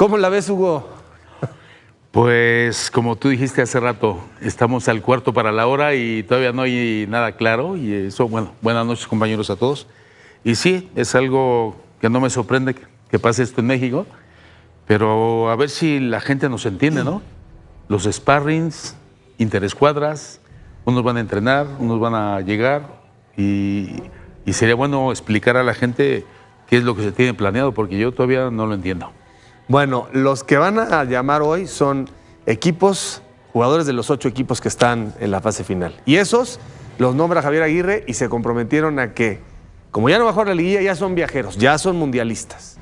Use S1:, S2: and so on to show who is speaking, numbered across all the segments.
S1: ¿Cómo la ves, Hugo?
S2: Pues como tú dijiste hace rato, estamos al cuarto para la hora y todavía no hay nada claro. Y eso, bueno, buenas noches compañeros a todos. Y sí, es algo que no me sorprende que pase esto en México, pero a ver si la gente nos entiende, ¿no? Los sparrings, interescuadras, unos van a entrenar, unos van a llegar y sería bueno explicar a la gente qué es lo que se tiene planeado, porque yo todavía no lo entiendo.
S1: Bueno, los que van a llamar hoy son equipos, jugadores de los 8 equipos que están en la fase final. Y esos los nombra Javier Aguirre y se comprometieron a que, como ya no va a jugar la liguilla, ya son viajeros, ya son mundialistas.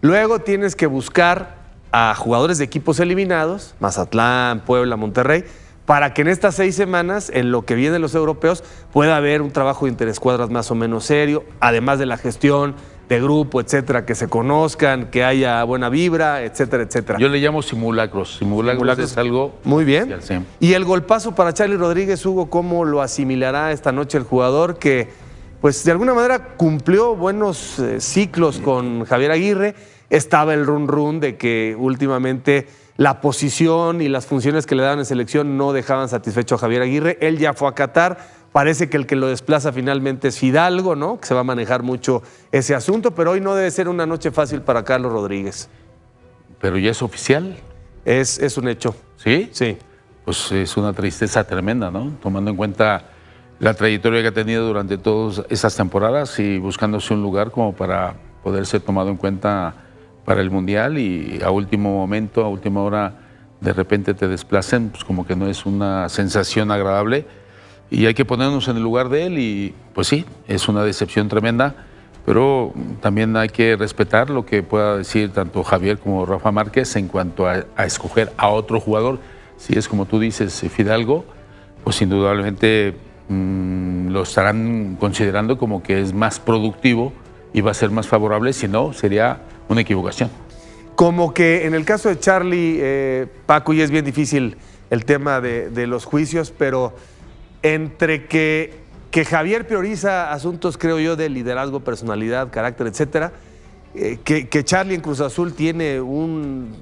S1: Luego tienes que buscar a jugadores de equipos eliminados, Mazatlán, Puebla, Monterrey, para que en estas 6 semanas, en lo que vienen los europeos, pueda haber un trabajo de interescuadras más o menos serio, además de la gestión de grupo, etcétera, que se conozcan, que haya buena vibra, etcétera, etcétera.
S2: Yo le llamo simulacros. Simulacros es algo...
S1: Muy bien.
S2: Sí.
S1: Y el golpazo para Charly Rodríguez, Hugo, ¿cómo lo asimilará esta noche el jugador que, pues, de alguna manera cumplió buenos ciclos con Javier Aguirre? Estaba el run de que últimamente la posición y las funciones que le daban en selección no dejaban satisfecho a Javier Aguirre. Él ya fue a Qatar. Parece que el que lo desplaza finalmente es Fidalgo, ¿no? Que se va a manejar mucho ese asunto, pero hoy no debe ser una noche fácil para Carlos Rodríguez.
S2: ¿Pero ya es oficial?
S1: Es un hecho.
S2: ¿Sí?
S1: Sí.
S2: Pues es una tristeza tremenda, ¿no? Tomando en cuenta la trayectoria que ha tenido durante todas esas temporadas y buscándose un lugar como para poder ser tomado en cuenta para el Mundial y a último momento, a última hora, de repente te desplacen, pues como que no es una sensación agradable. Y hay que ponernos en el lugar de él y pues sí, es una decepción tremenda, pero también hay que respetar lo que pueda decir tanto Javier como Rafa Márquez en cuanto a escoger a otro jugador. Si es como tú dices, Fidalgo, pues indudablemente lo estarán considerando como que es más productivo y va a ser más favorable, si no, sería una equivocación.
S1: Como que en el caso de Charly, Paco, y es bien difícil el tema de los juicios, pero entre que Javier prioriza asuntos, creo yo, de liderazgo, personalidad, carácter, etcétera, que Charly en Cruz Azul tiene un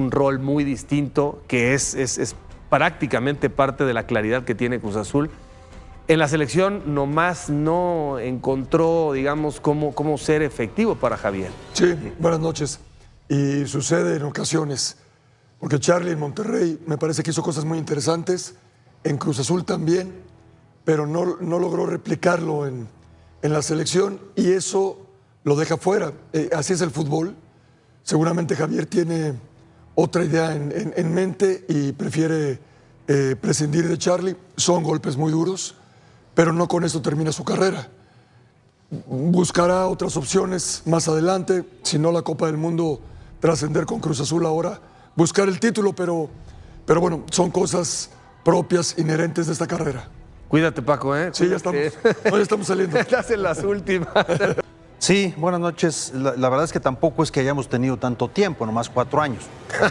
S1: rol muy distinto, que es prácticamente parte de la claridad que tiene Cruz Azul. En la selección nomás no encontró, digamos, cómo ser efectivo para Javier.
S3: Sí, buenas noches. Y sucede en ocasiones, porque Charly en Monterrey me parece que hizo cosas muy interesantes, en Cruz Azul también, pero no logró replicarlo en la selección y eso lo deja fuera. Así es el fútbol. Seguramente Javier tiene otra idea en mente y prefiere prescindir de Charly. Son golpes muy duros, pero no con eso termina su carrera. Buscará otras opciones más adelante, si no la Copa del Mundo, trascender con Cruz Azul ahora, buscar el título, pero bueno, son cosas propias, inherentes de esta carrera.
S1: Cuídate, Paco, ¿eh?
S3: Sí, ya estamos. No, ya estamos saliendo.
S1: Estás en las últimas.
S4: Sí, buenas noches. La verdad es que tampoco es que hayamos tenido tanto tiempo, nomás 4 años.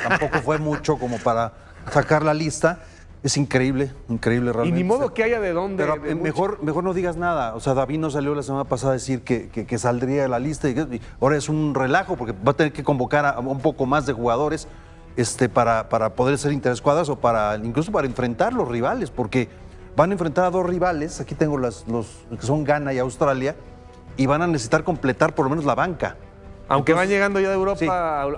S4: Tampoco fue mucho como para sacar la lista. Es increíble realmente.
S1: Y ni modo que haya de dónde.
S4: Pero mejor no digas nada. O sea, David no salió la semana pasada a decir que saldría de la lista y ahora es un relajo porque va a tener que convocar a un poco más de jugadores para poder ser interescuadras o incluso para enfrentar los rivales, porque van a enfrentar a 2 rivales. Aquí tengo los que son Ghana y Australia y van a necesitar completar por lo menos la banca.
S1: Aunque van llegando ya de Europa.
S4: Sí.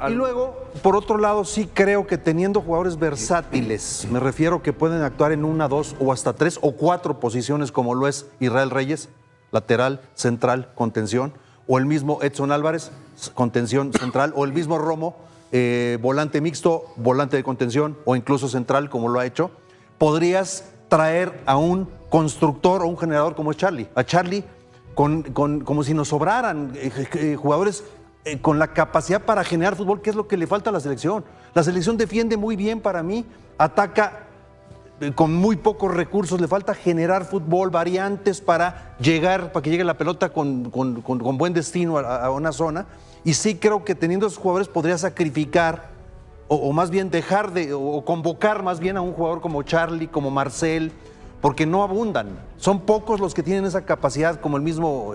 S4: Y luego, por otro lado, sí creo que teniendo jugadores versátiles, me refiero que pueden actuar en 1, 2 o hasta 3 o 4 posiciones, como lo es Israel Reyes, lateral, central, contención, o el mismo Edson Álvarez, contención central, o el mismo Romo, volante mixto, volante de contención, o incluso central, como lo ha hecho. Podrías traer a un constructor o un generador como es Charly. A Charly, como si nos sobraran jugadores con la capacidad para generar fútbol, que es lo que le falta a la selección. La selección defiende muy bien para mí, ataca con muy pocos recursos, le falta generar fútbol, variantes para que llegue la pelota con buen destino a una zona. Y sí creo que teniendo esos jugadores podría sacrificar o más bien dejar o convocar más bien a un jugador como Charly, como Marcel, porque no abundan. Son pocos los que tienen esa capacidad, como el mismo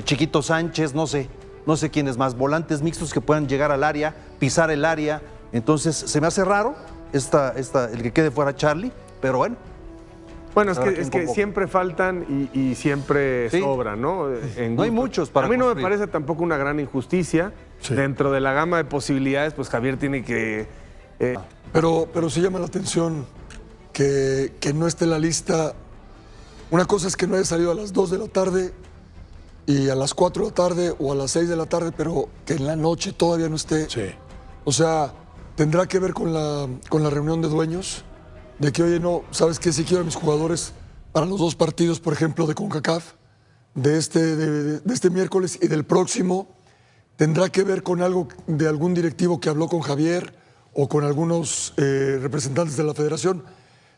S4: Chiquito Sánchez, no sé. no sé quiénes más, volantes mixtos que puedan llegar al área, pisar el área. Entonces, se me hace raro el que quede fuera Charlie, pero bueno.
S1: Bueno, es que siempre faltan y siempre sobran, ¿no?
S4: No hay muchos para
S1: A mí no me
S4: construir.
S1: parece tampoco una gran injusticia.
S3: Sí.
S1: Dentro de la gama de posibilidades, pues Javier tiene que...
S3: Pero sí llama la atención que no esté en la lista. Una cosa es que no haya salido a las 2 de la tarde y a las 4 de la tarde o a las 6 de la tarde, pero que en la noche todavía no esté.
S5: Sí.
S3: O sea, tendrá que ver con la reunión de dueños, de que, oye, no, ¿sabes qué? Si quiero a mis jugadores para los 2 partidos, por ejemplo, de CONCACAF, de este miércoles y del próximo, tendrá que ver con algo de algún directivo que habló con Javier o con algunos representantes de la federación.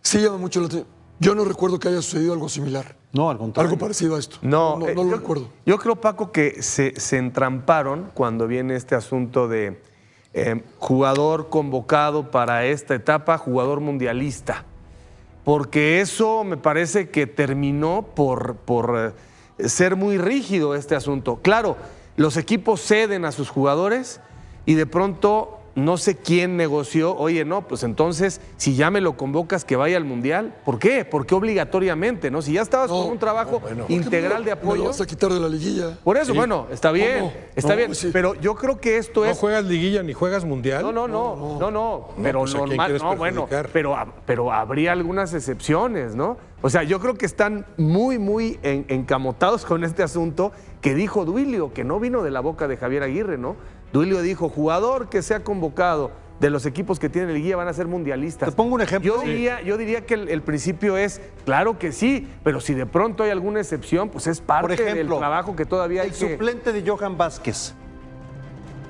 S3: Sí llama mucho la atención. Yo no recuerdo que haya sucedido algo similar.
S4: No, al contrario.
S3: Algo parecido a esto.
S1: No,
S3: lo recuerdo.
S1: Yo creo, Paco, que se entramparon cuando viene este asunto de jugador convocado para esta etapa, jugador mundialista. Porque eso me parece que terminó por ser muy rígido este asunto. Claro, los equipos ceden a sus jugadores y de pronto no sé quién negoció, oye, no, pues entonces, si ya me lo convocas que vaya al Mundial, ¿por qué? ¿Por qué obligatoriamente, no? Si ya estabas con un trabajo integral de
S3: ¿Me
S1: apoyo.
S3: lo vas a quitar de la liguilla?
S1: Por eso, bueno, está bien,
S3: ¿Cómo?
S1: está
S3: No,
S1: bien,
S3: pues sí.
S1: pero yo creo que esto
S5: ¿No
S1: es...
S5: juegas liguilla ni juegas mundial?
S1: No, pero
S5: pues, ¿a quién
S1: normal,
S5: quieres
S1: no, bueno,
S5: perjudicar?
S1: pero habría algunas excepciones, ¿no? O sea, yo creo que están muy encamotados con este asunto que dijo Duilio, que no vino de la boca de Javier Aguirre, ¿no? Duilio dijo, jugador que sea convocado de los equipos que tienen liguilla van a ser mundialistas.
S4: Te pongo un ejemplo.
S1: Yo diría que el principio es, claro que sí, pero si de pronto hay alguna excepción, pues es parte
S4: Por ejemplo,
S1: del trabajo que todavía hay
S4: el
S1: que...
S4: suplente de Johan Vázquez,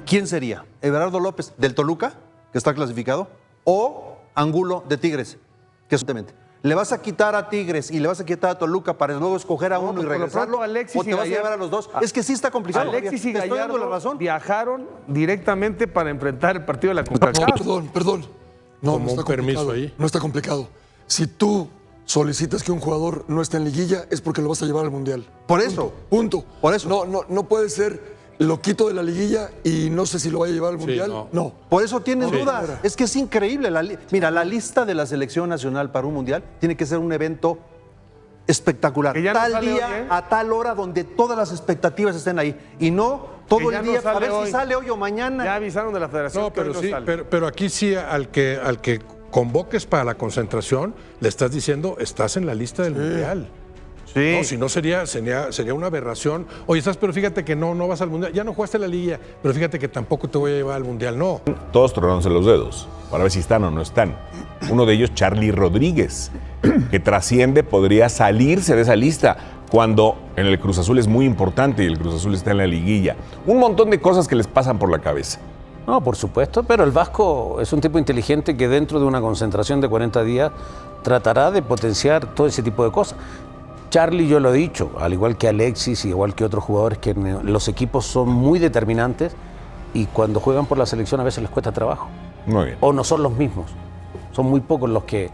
S4: ¿quién sería? ¿Everardo López del Toluca, que está clasificado? ¿O Angulo de Tigres? Que justamente. ¿Le vas a quitar a Tigres y le vas a quitar a Toluca para luego escoger a uno
S1: pues
S4: y
S1: por lo
S4: regresarlo?
S1: pronto Alexis
S4: ¿O te
S1: y
S4: vas a
S1: Gallardo-
S4: llevar a los dos? Es que sí está complicado.
S1: Alexis y
S4: Te estoy dando la
S1: Gallardo
S4: razón.
S1: viajaron directamente para enfrentar el partido de la CONCACAF.
S3: Perdón. No,
S5: Como
S3: no está
S5: un permiso
S3: complicado.
S5: ahí.
S3: No está complicado. Si tú solicitas que un jugador no esté en liguilla, es porque lo vas a llevar al Mundial.
S4: Por eso.
S3: Punto.
S4: Por eso.
S3: No puede ser, lo quito de la liguilla y no sé si lo vaya a llevar al Mundial.
S5: no.
S3: No.
S4: Por eso tienes
S3: Sí.
S4: dudas. Es que es increíble. Mira, la lista de la selección nacional para un mundial tiene que ser un evento espectacular.
S1: Que ya no
S4: Tal
S1: sale
S4: día,
S1: hoy, ¿eh?
S4: a tal hora, donde todas las expectativas estén ahí. Y no todo
S1: Que ya
S4: el
S1: no
S4: día, a
S1: sale
S4: ver
S1: hoy.
S4: si sale hoy o mañana.
S1: Ya avisaron de la federación
S5: No,
S1: que hoy
S5: pero
S1: no
S5: sí,
S1: sale.
S5: pero aquí sí al que convoques para la concentración, le estás diciendo, estás en la lista del Mundial.
S1: Sí.
S5: No, si no sería una aberración. Oye, pero fíjate que no vas al Mundial. Ya no jugaste la Liga, pero fíjate que tampoco te voy a llevar al Mundial. No.
S6: Todos tronándose los dedos para ver si están o no están. Uno de ellos, Charly Rodríguez, que trasciende, podría salirse de esa lista cuando en el Cruz Azul es muy importante y el Cruz Azul está en la liguilla. Un montón de cosas que les pasan por la cabeza.
S7: No, por supuesto, pero el Vasco es un tipo inteligente que dentro de una concentración de 40 días tratará de potenciar todo ese tipo de cosas. Charly, yo lo he dicho, al igual que Alexis y igual que otros jugadores, que los equipos son muy determinantes y cuando juegan por la selección a veces les cuesta trabajo.
S6: Muy bien.
S7: O no son los mismos. Son muy pocos los que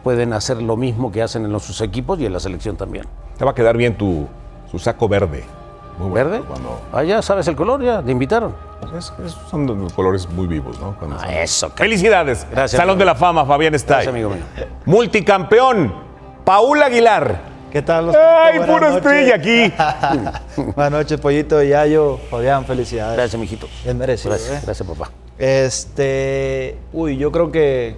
S7: pueden hacer lo mismo que hacen en sus equipos y en la selección también.
S6: Te va a quedar bien su saco verde. Muy bueno,
S7: ¿Verde?
S6: Cuando,
S7: Ah, ya sabes el color, ya, te invitaron.
S6: son colores muy vivos, ¿no? Cuando
S7: Ah,
S6: están-
S7: eso, que-
S6: Felicidades.
S7: Gracias,
S6: Salón
S7: amigo.
S6: de la Fama, Fabián está
S7: Gracias, amigo mío.
S6: Multicampeón, Paul Aguilar.
S8: ¿Qué tal?
S6: ¡Ay,
S8: Buenas
S6: pura
S8: noches.
S6: estrella aquí!
S8: Buenas noches, Pollito, Yayo, Fabián, felicidades.
S7: Gracias, mijito.
S8: Bien merecido,
S7: Gracias, gracias, papá.
S8: Yo creo que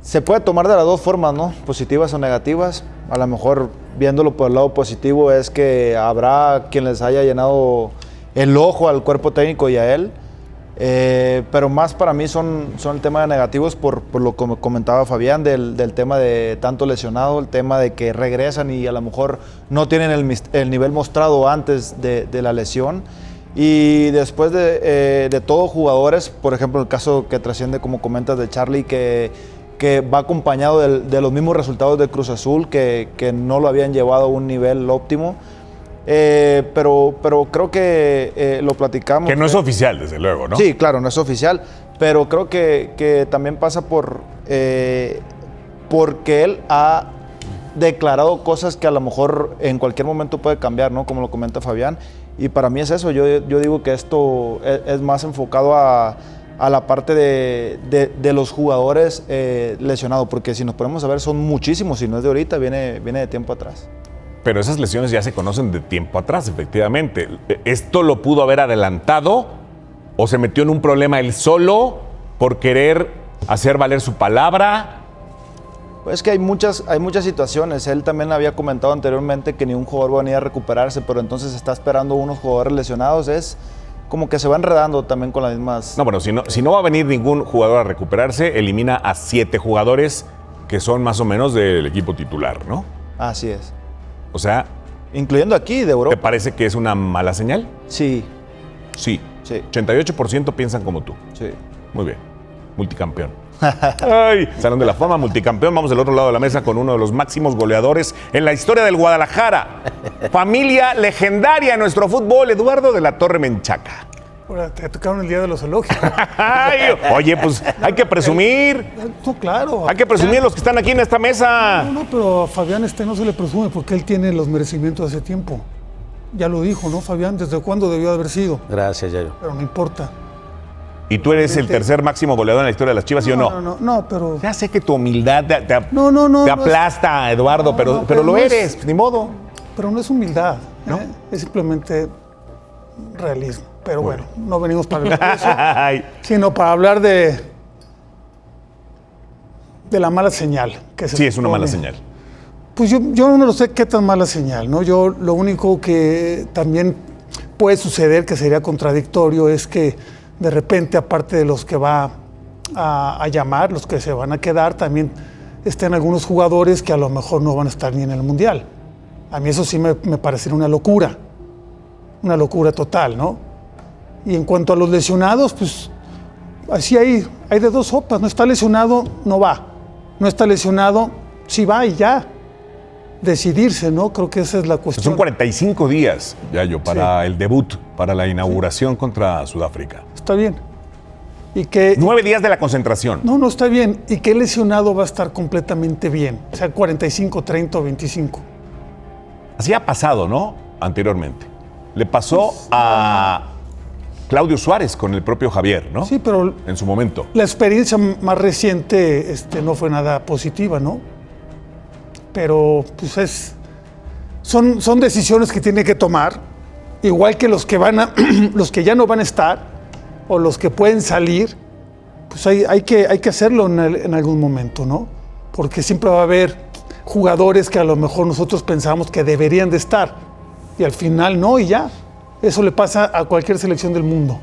S8: se puede tomar de las dos formas, ¿no? Positivas o negativas. A lo mejor, viéndolo por el lado positivo, es que habrá quien les haya llenado el ojo al cuerpo técnico y a él. Pero más para mí son el tema de negativos por lo que comentaba Fabián, del tema de tanto lesionado, el tema de que regresan y a lo mejor no tienen el nivel mostrado antes de la lesión. Y después de todos jugadores, por ejemplo, el caso que trasciende, como comentas, de Charly, que va acompañado de los mismos resultados de Cruz Azul, que no lo habían llevado a un nivel óptimo. Pero creo que lo platicamos.
S6: Que no es oficial, desde luego, ¿no?
S8: Sí, claro, no es oficial, pero creo que también pasa porque él ha declarado cosas que a lo mejor en cualquier momento puede cambiar, ¿no? Como lo comenta Fabián, Y para mí es eso, yo digo que esto es más enfocado a la parte de los jugadores lesionados, porque si nos ponemos a ver son muchísimos, si no es de ahorita, viene de tiempo atrás.
S6: Pero esas lesiones ya se conocen de tiempo atrás, efectivamente. ¿Esto lo pudo haber adelantado o se metió en un problema él solo por querer hacer valer su palabra?
S8: Pues es que hay muchas situaciones. Él también había comentado anteriormente que ni un jugador va a venir a recuperarse, pero entonces está esperando unos jugadores lesionados. Es como que se va enredando también con las mismas...
S6: No, bueno, si no va a venir ningún jugador a recuperarse, elimina a 7 jugadores que son más o menos del equipo titular, ¿no?
S8: Así es.
S6: O sea...
S8: Incluyendo aquí, de Europa.
S6: ¿Te parece que es una mala señal?
S8: Sí.
S6: Sí.
S8: Sí.
S6: 88% piensan como tú.
S8: Sí.
S6: Muy bien. Multicampeón. Ay, Salón de la Fama, multicampeón. Vamos del otro lado de la mesa con uno de los máximos goleadores en la historia del Guadalajara. Familia legendaria en nuestro fútbol, Eduardo de la Torre Menchaca.
S9: Ahora, te tocaron el día de los zoológicos.
S6: Ay, oye, pues hay que presumir.
S9: No, claro.
S6: Hay que presumir a los que están aquí en esta mesa.
S9: No, pero a Fabián no se le presume porque él tiene los merecimientos hace tiempo. Ya lo dijo, ¿no, Fabián? ¿Desde cuándo debió de haber sido?
S7: Gracias, Yayo.
S9: Pero no importa.
S6: ¿Y tú eres el tercer máximo goleador en la historia de las Chivas, sí o no?
S9: No, pero...
S6: Ya sé que tu humildad te
S9: No,
S6: aplasta, Eduardo, pero lo eres, ni modo.
S9: Pero no es humildad,
S6: ¿No?
S9: Es simplemente realismo. Pero bueno, no venimos para hablar de eso,
S6: Ay.
S9: sino para hablar de la mala señal. Que se
S6: Sí, es una
S9: supone.
S6: mala señal.
S9: Pues yo no lo sé qué tan mala señal, ¿no? Yo lo único que también puede suceder, que sería contradictorio, es que de repente, aparte de los que va a llamar, los que se van a quedar, también estén algunos jugadores que a lo mejor no van a estar ni en el Mundial. A mí eso sí me parecería una locura total, ¿no? Y en cuanto a los lesionados, pues así hay de dos sopas. No está lesionado, no va. No está lesionado, sí va y ya. Decidirse, ¿no? Creo que esa es la cuestión.
S6: Son 45 días, Yayo, para el debut, para la inauguración contra Sudáfrica.
S9: Está bien. Y que...
S6: 9 días de la concentración.
S9: No, está bien. Y que el lesionado va a estar completamente bien. O sea, 45, 30 o 25.
S6: Así ha pasado, ¿no? Anteriormente. Le pasó a Claudio Suárez con el propio Javier, ¿no?
S9: Sí, pero...
S6: En su momento.
S9: La experiencia más reciente no fue nada positiva, ¿no? Pero pues son decisiones que tiene que tomar, igual que los que los que ya no van a estar o los que pueden salir, pues hay que hacerlo en algún momento, ¿no? Porque siempre va a haber jugadores que a lo mejor nosotros pensamos que deberían de estar y al final no, y ya. Eso le pasa a cualquier selección del mundo.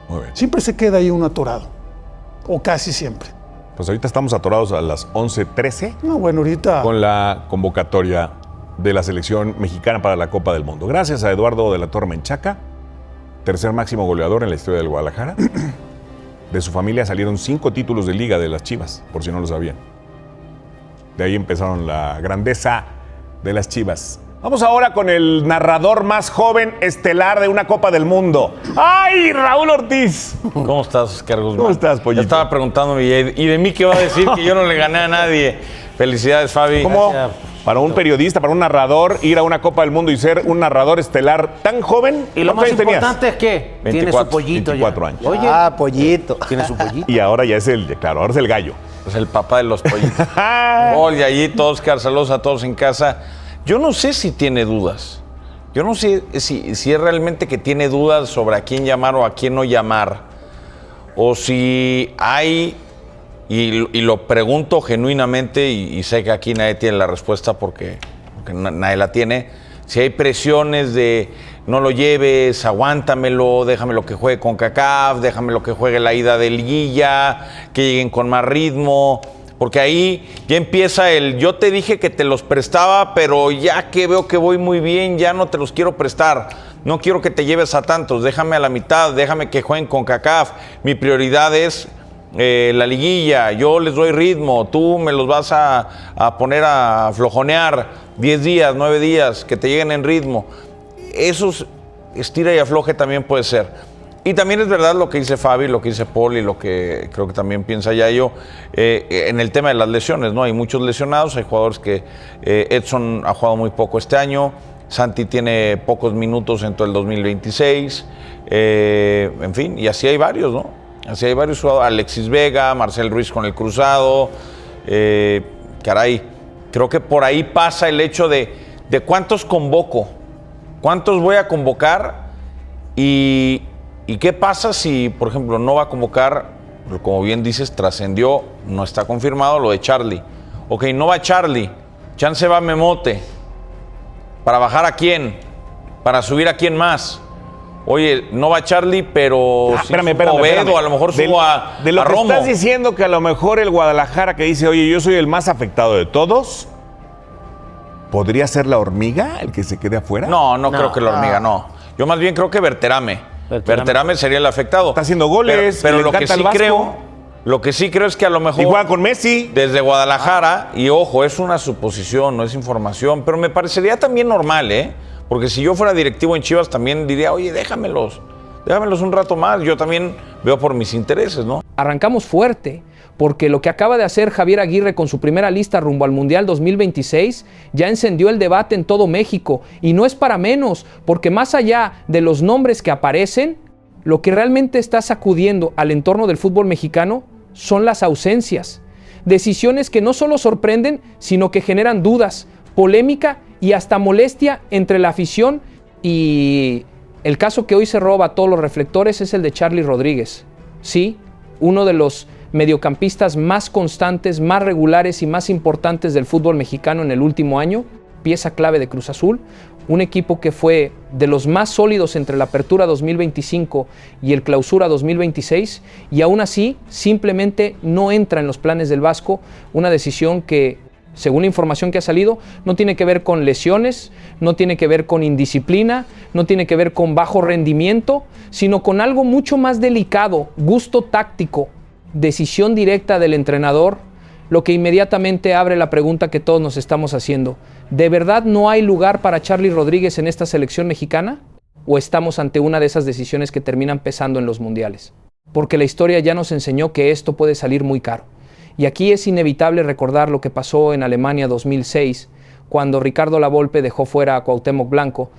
S6: Muy bien.
S9: Siempre se queda ahí uno atorado, o casi siempre.
S6: Pues ahorita estamos atorados a las 11:13
S9: No, bueno, ahorita...
S6: con la convocatoria de la selección mexicana para la Copa del Mundo. Gracias a Eduardo de la Torre Menchaca, tercer máximo goleador en la historia del Guadalajara. De su familia salieron 5 títulos de liga de las Chivas, por si no lo sabían. De ahí empezaron la grandeza de las Chivas. Vamos ahora con el narrador más joven estelar de una Copa del Mundo. ¡Ay, Raúl Ortiz!
S10: ¿Cómo estás, Oscar Guzmán?
S6: ¿Cómo estás, Pollito?
S10: Ya estaba preguntándome, ¿y de mí qué va a decir? Que yo no le gané a nadie. Felicidades, Fabi.
S6: ¿Cómo?
S10: Gracias.
S6: Para un periodista, para un narrador, ir a una Copa del Mundo y ser un narrador estelar tan joven.
S7: Y lo
S6: ¿cuántos
S7: más
S6: años tenías?
S7: importante es que tiene su pollito
S6: 24
S7: ya.
S6: años.
S7: Oye,
S8: Pollito.
S7: tiene su pollito.
S6: Y ahora ya es ahora es el gallo.
S10: Pues el papá de los pollitos. Oye, allí todos, saludos a todos en casa. Yo no sé si tiene dudas. Yo no sé si es realmente que tiene dudas sobre a quién llamar o a quién no llamar. O si hay, y lo pregunto genuinamente, y sé que aquí nadie tiene la respuesta porque nadie la tiene, si hay presiones de no lo lleves, aguántamelo, déjamelo que juegue con CONCACAF, déjamelo que juegue la ida de liguilla, que lleguen con más ritmo. Porque ahí ya empieza yo te dije que te los prestaba, pero ya que veo que voy muy bien, ya no te los quiero prestar. No quiero que te lleves a tantos, déjame a la mitad, déjame que jueguen con CONCACAF. Mi prioridad es la liguilla, yo les doy ritmo, tú me los vas a poner a flojonear 10 días, 9 días, que te lleguen en ritmo. Eso estira y afloje también puede ser. Y también es verdad lo que dice Fabi, lo que dice Paul y lo que creo que también piensa Yayo en el tema de las lesiones, ¿no? Hay muchos lesionados, hay jugadores que Edson ha jugado muy poco este año, Santi tiene pocos minutos en todo el 2026. En fin, y así hay varios, ¿no? Así hay varios jugadores. Alexis Vega, Marcel Ruiz con el Cruzado. Caray, creo que por ahí pasa el hecho de cuántos convoco, cuántos voy a convocar y qué pasa si, por ejemplo, no va a convocar, como bien dices, trascendió, no está confirmado lo de Charlie. Ok, no va Charlie, chance va Memote. ¿Para bajar a quién? ¿Para subir a quién más? Oye, no va Charlie, pero
S6: espérame.
S10: a lo mejor subo a
S6: De lo
S10: a
S6: que
S10: Romo.
S6: estás diciendo que a lo mejor el Guadalajara que dice, oye, yo soy el más afectado de todos, ¿podría ser la Hormiga el que se quede afuera?
S10: No, creo que la Hormiga, no. Yo más bien creo que Berterame. Berterame sería el afectado.
S6: Está haciendo goles,
S10: pero
S6: le
S10: lo que
S6: encanta
S10: sí
S6: el Vasco.
S10: lo que sí creo es que a lo mejor
S6: Y juega con Messi.
S10: desde Guadalajara, y ojo, es una suposición, no es información, pero me parecería también normal, porque si yo fuera directivo en Chivas también diría, oye, déjamelos un rato más, yo también veo por mis intereses, ¿no?
S11: Arrancamos fuerte, porque lo que acaba de hacer Javier Aguirre con su primera lista rumbo al Mundial 2026 ya encendió el debate en todo México, y no es para menos, porque más allá de los nombres que aparecen, lo que realmente está sacudiendo al entorno del fútbol mexicano son las ausencias. Decisiones que no solo sorprenden, sino que generan dudas, polémica y hasta molestia entre la afición. Y el caso que hoy se roba todos los reflectores es el de Charly Rodríguez. Sí, uno de los mediocampistas más constantes, más regulares y más importantes del fútbol mexicano en el último año, pieza clave de Cruz Azul, un equipo que fue de los más sólidos entre la Apertura 2025 y el Clausura 2026, y aún así simplemente no entra en los planes del Vasco, una decisión que, según la información que ha salido, no tiene que ver con lesiones, no tiene que ver con indisciplina, no tiene que ver con bajo rendimiento, sino con algo mucho más delicado, gusto táctico, decisión directa del entrenador, lo que inmediatamente abre la pregunta que todos nos estamos haciendo. ¿De verdad no hay lugar para Charly Rodríguez en esta selección mexicana? ¿O estamos ante una de esas decisiones que terminan pesando en los mundiales? Porque la historia ya nos enseñó que esto puede salir muy caro. Y aquí es inevitable recordar lo que pasó en Alemania 2006, cuando Ricardo Lavolpe dejó fuera a Cuauhtémoc Blanco,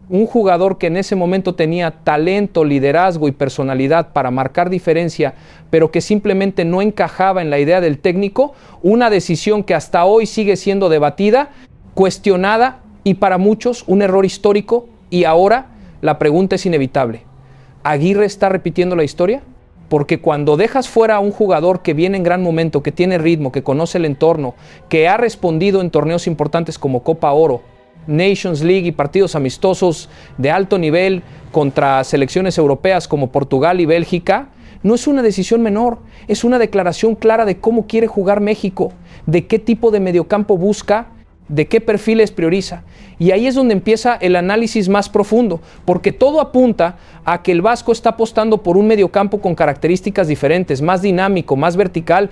S11: un jugador que en ese momento tenía talento, liderazgo y personalidad para marcar diferencia, pero que simplemente no encajaba en la idea del técnico, una decisión que hasta hoy sigue siendo debatida, cuestionada y para muchos un error histórico. Y ahora la pregunta es inevitable. ¿Aguirre está repitiendo la historia? Porque cuando dejas fuera a un jugador que viene en gran momento, que tiene ritmo, que conoce el entorno, que ha respondido en torneos importantes como Copa Oro, Nations League y partidos amistosos de alto nivel contra selecciones europeas como Portugal y Bélgica, no es una decisión menor, es una declaración clara de cómo quiere jugar México, de qué tipo de mediocampo busca, de qué perfiles prioriza. Y ahí es donde empieza el análisis más profundo, porque todo apunta a que el Vasco está apostando por un mediocampo con características diferentes, más dinámico, más vertical,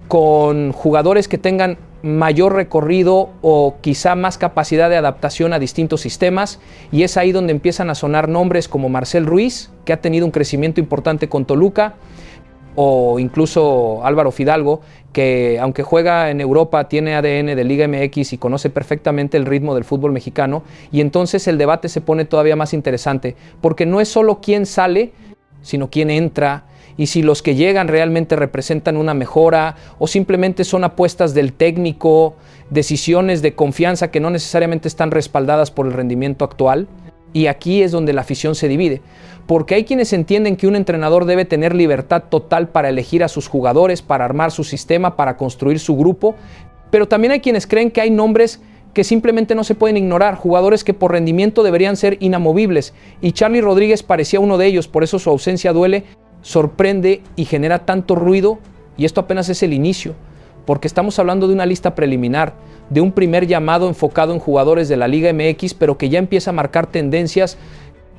S11: con jugadores que tengan mayor recorrido o quizá más capacidad de adaptación a distintos sistemas, y es ahí donde empiezan a sonar nombres como Marcel Ruiz, que ha tenido un crecimiento importante con Toluca, o incluso Álvaro Fidalgo, que aunque juega en Europa tiene ADN de Liga MX y conoce perfectamente el ritmo del fútbol mexicano, y entonces el debate se pone todavía más interesante, porque no es solo quién sale, sino quién entra, y si los que llegan realmente representan una mejora o simplemente son apuestas del técnico, decisiones de confianza que no necesariamente están respaldadas por el rendimiento actual. Y aquí es donde la afición se divide, porque hay quienes entienden que un entrenador debe tener libertad total para elegir a sus jugadores, para armar su sistema, para construir su grupo, pero también hay quienes creen que hay nombres que simplemente no se pueden ignorar, jugadores que por rendimiento deberían ser inamovibles, y Charly Rodríguez parecía uno de ellos, por eso su ausencia duele, sorprende y genera tanto ruido, y esto apenas es el inicio, porque estamos hablando de una lista preliminar, de un primer llamado enfocado en jugadores de la Liga MX, pero que ya empieza a marcar tendencias,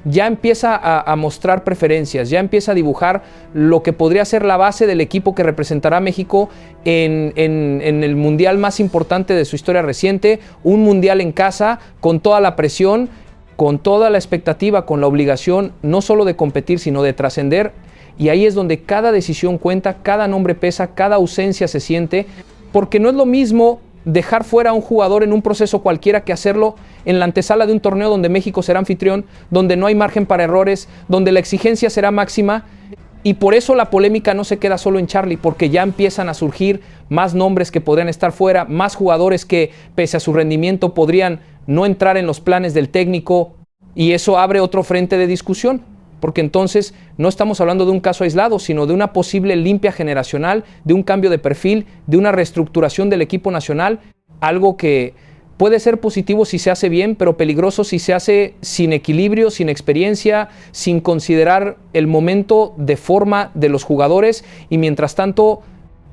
S11: ya empieza a mostrar preferencias, ya empieza a dibujar lo que podría ser la base del equipo que representará a México en el mundial más importante de su historia reciente, un mundial en casa, con toda la presión, con toda la expectativa, con la obligación no solo de competir, sino de trascender. Y ahí es donde cada decisión cuenta, cada nombre pesa, cada ausencia se siente, porque no es lo mismo dejar fuera a un jugador en un proceso cualquiera que hacerlo en la antesala de un torneo donde México será anfitrión, donde no hay margen para errores, donde la exigencia será máxima. Y por eso la polémica no se queda solo en Charly, porque ya empiezan a surgir más nombres que podrían estar fuera, más jugadores que, pese a su rendimiento, podrían no entrar en los planes del técnico, y eso abre otro frente de discusión, porque entonces no estamos hablando de un caso aislado, sino de una posible limpia generacional, de un cambio de perfil, de una reestructuración del equipo nacional, algo que puede ser positivo si se hace bien, pero peligroso si se hace sin equilibrio, sin experiencia, sin considerar el momento de forma de los jugadores, y mientras tanto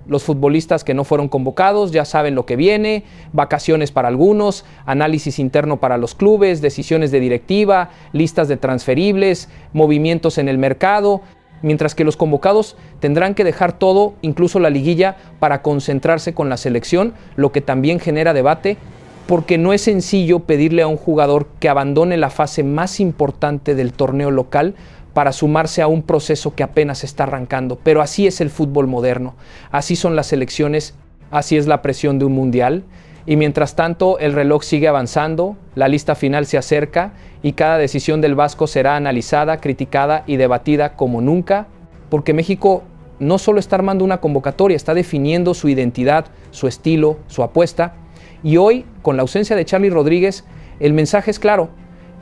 S11: los futbolistas que no fueron convocados ya saben lo que viene, vacaciones para algunos, análisis interno para los clubes, decisiones de directiva, listas de transferibles, movimientos en el mercado, mientras que los convocados tendrán que dejar todo, incluso la liguilla, para concentrarse con la selección, lo que también genera debate, porque no es sencillo pedirle a un jugador que abandone la fase más importante del torneo local para sumarse a un proceso que apenas está arrancando. Pero así es el fútbol moderno, así son las selecciones, así es la presión de un mundial. Y mientras tanto el reloj sigue avanzando, la lista final se acerca y cada decisión del Vasco será analizada, criticada y debatida como nunca, porque México no solo está armando una convocatoria, está definiendo su identidad, su estilo, su apuesta. Y hoy, con la ausencia de Charly Rodríguez, el mensaje es claro: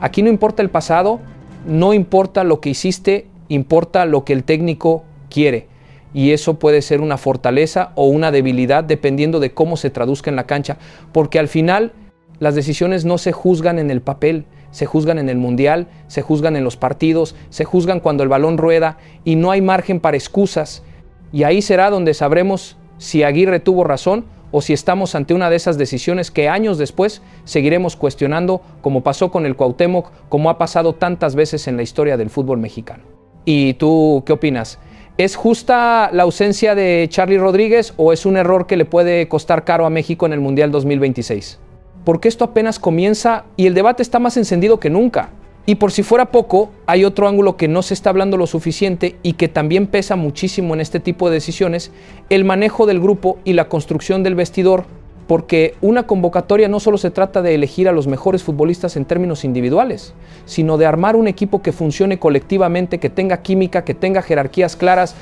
S11: aquí no importa el pasado, no importa lo que hiciste, importa lo que el técnico quiere. Y eso puede ser una fortaleza o una debilidad dependiendo de cómo se traduzca en la cancha, porque al final las decisiones no se juzgan en el papel, se juzgan en el mundial, se juzgan en los partidos, se juzgan cuando el balón rueda y no hay margen para excusas. Y ahí será donde sabremos si Aguirre tuvo razón o si estamos ante una de esas decisiones que años después seguiremos cuestionando, como pasó con el Cuauhtémoc, como ha pasado tantas veces en la historia del fútbol mexicano. ¿Y tú qué opinas? ¿Es justa la ausencia de Charly Rodríguez o es un error que le puede costar caro a México en el Mundial 2026? Porque esto apenas comienza y el debate está más encendido que nunca. Y por si fuera poco, hay otro ángulo que no se está hablando lo suficiente y que también pesa muchísimo en este tipo de decisiones: el manejo del grupo y la construcción del vestidor, porque una convocatoria no solo se trata de elegir a los mejores futbolistas en términos individuales, sino de armar un equipo que funcione colectivamente, que tenga química, que tenga jerarquías claras,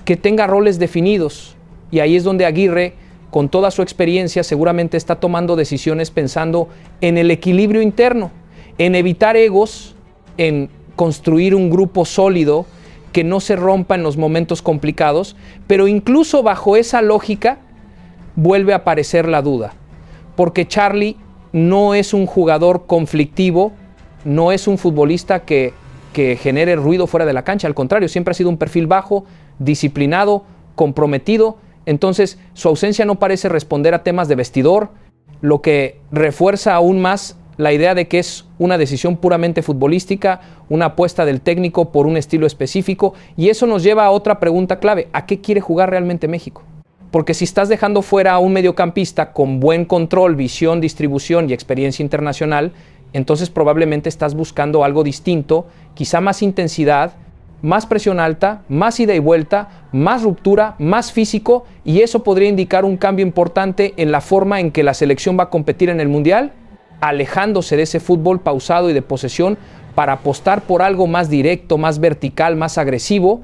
S11: que tenga roles definidos. Y ahí es donde Aguirre, con toda su experiencia, seguramente está tomando decisiones pensando en el equilibrio interno, en evitar egos, en construir un grupo sólido que no se rompa en los momentos complicados, pero incluso bajo esa lógica vuelve a aparecer la duda, porque Charly no es un jugador conflictivo, no es un futbolista que genere ruido fuera de la cancha, al contrario, siempre ha sido un perfil bajo, disciplinado, comprometido. Entonces su ausencia no parece responder a temas de vestidor, lo que refuerza aún más la idea de que es una decisión puramente futbolística, una apuesta del técnico por un estilo específico, y eso nos lleva a otra pregunta clave: ¿a qué quiere jugar realmente México? Porque si estás dejando fuera a un mediocampista con buen control, visión, distribución y experiencia internacional, entonces probablemente estás buscando algo distinto, quizá más intensidad, más presión alta, más ida y vuelta, más ruptura, más físico, y eso podría indicar un cambio importante en la forma en que la selección va a competir en el Mundial, alejándose de ese fútbol pausado y de posesión para apostar por algo más directo, más vertical, más agresivo.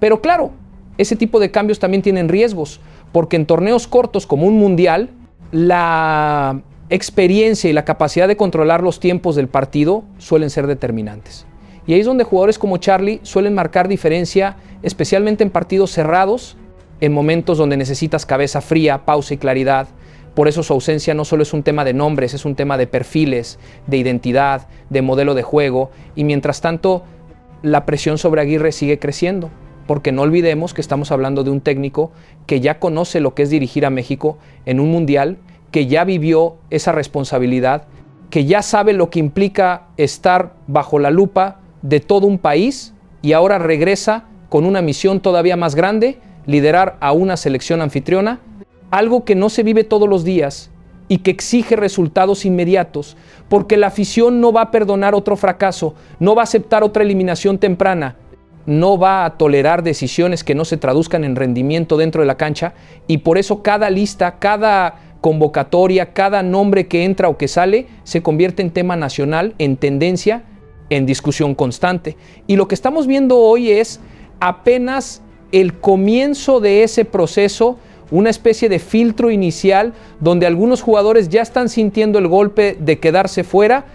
S11: Pero claro, ese tipo de cambios también tienen riesgos, porque en torneos cortos como un mundial, la experiencia y la capacidad de controlar los tiempos del partido suelen ser determinantes. Y ahí es donde jugadores como Charly suelen marcar diferencia, especialmente en partidos cerrados, en momentos donde necesitas cabeza fría, pausa y claridad. Por eso su ausencia no solo es un tema de nombres, es un tema de perfiles, de identidad, de modelo de juego. Y mientras tanto, la presión sobre Aguirre sigue creciendo, porque no olvidemos que estamos hablando de un técnico que ya conoce lo que es dirigir a México en un mundial, que ya vivió esa responsabilidad, que ya sabe lo que implica estar bajo la lupa de todo un país, y ahora regresa con una misión todavía más grande: liderar a una selección anfitriona, algo que no se vive todos los días y que exige resultados inmediatos, porque la afición no va a perdonar otro fracaso, no va a aceptar otra eliminación temprana, no va a tolerar decisiones que no se traduzcan en rendimiento dentro de la cancha, y por eso cada lista, cada convocatoria, cada nombre que entra o que sale, se convierte en tema nacional, en tendencia, en discusión constante. Y lo que estamos viendo hoy es apenas el comienzo de ese proceso, una especie de filtro inicial donde algunos jugadores ya están sintiendo el golpe de quedarse fuera,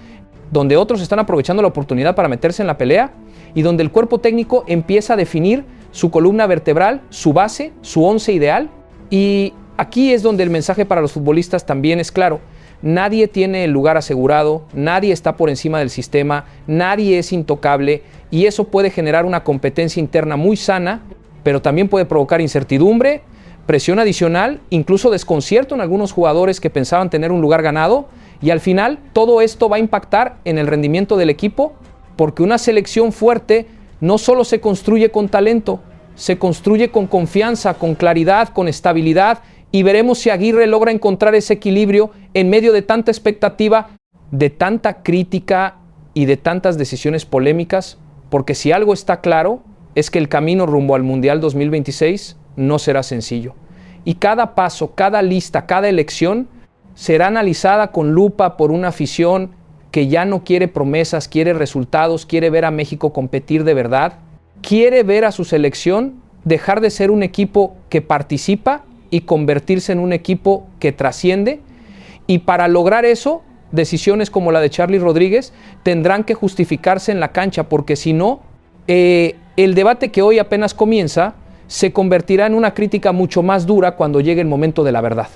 S11: donde otros están aprovechando la oportunidad para meterse en la pelea y donde el cuerpo técnico empieza a definir su columna vertebral, su base, su once ideal. Y aquí es donde el mensaje para los futbolistas también es claro. Nadie tiene el lugar asegurado, nadie está por encima del sistema, nadie es intocable y eso puede generar una competencia interna muy sana, pero también puede provocar incertidumbre, presión adicional, incluso desconcierto en algunos jugadores que pensaban tener un lugar ganado y al final todo esto va a impactar en el rendimiento del equipo porque una selección fuerte no solo se construye con talento, se construye con confianza, con claridad, con estabilidad y veremos si Aguirre logra encontrar ese equilibrio en medio de tanta expectativa, de tanta crítica y de tantas decisiones polémicas, porque si algo está claro es que el camino rumbo al Mundial 2026 no será sencillo. Y cada paso, cada lista, cada elección será analizada con lupa por una afición que ya no quiere promesas, quiere resultados, quiere ver a México competir de verdad, quiere ver a su selección dejar de ser un equipo que participa y convertirse en un equipo que trasciende. Y para lograr eso, decisiones como la de Charly Rodríguez tendrán que justificarse en la cancha, porque si no, el debate que hoy apenas comienza se convertirá en una crítica mucho más dura cuando llegue el momento de la verdad.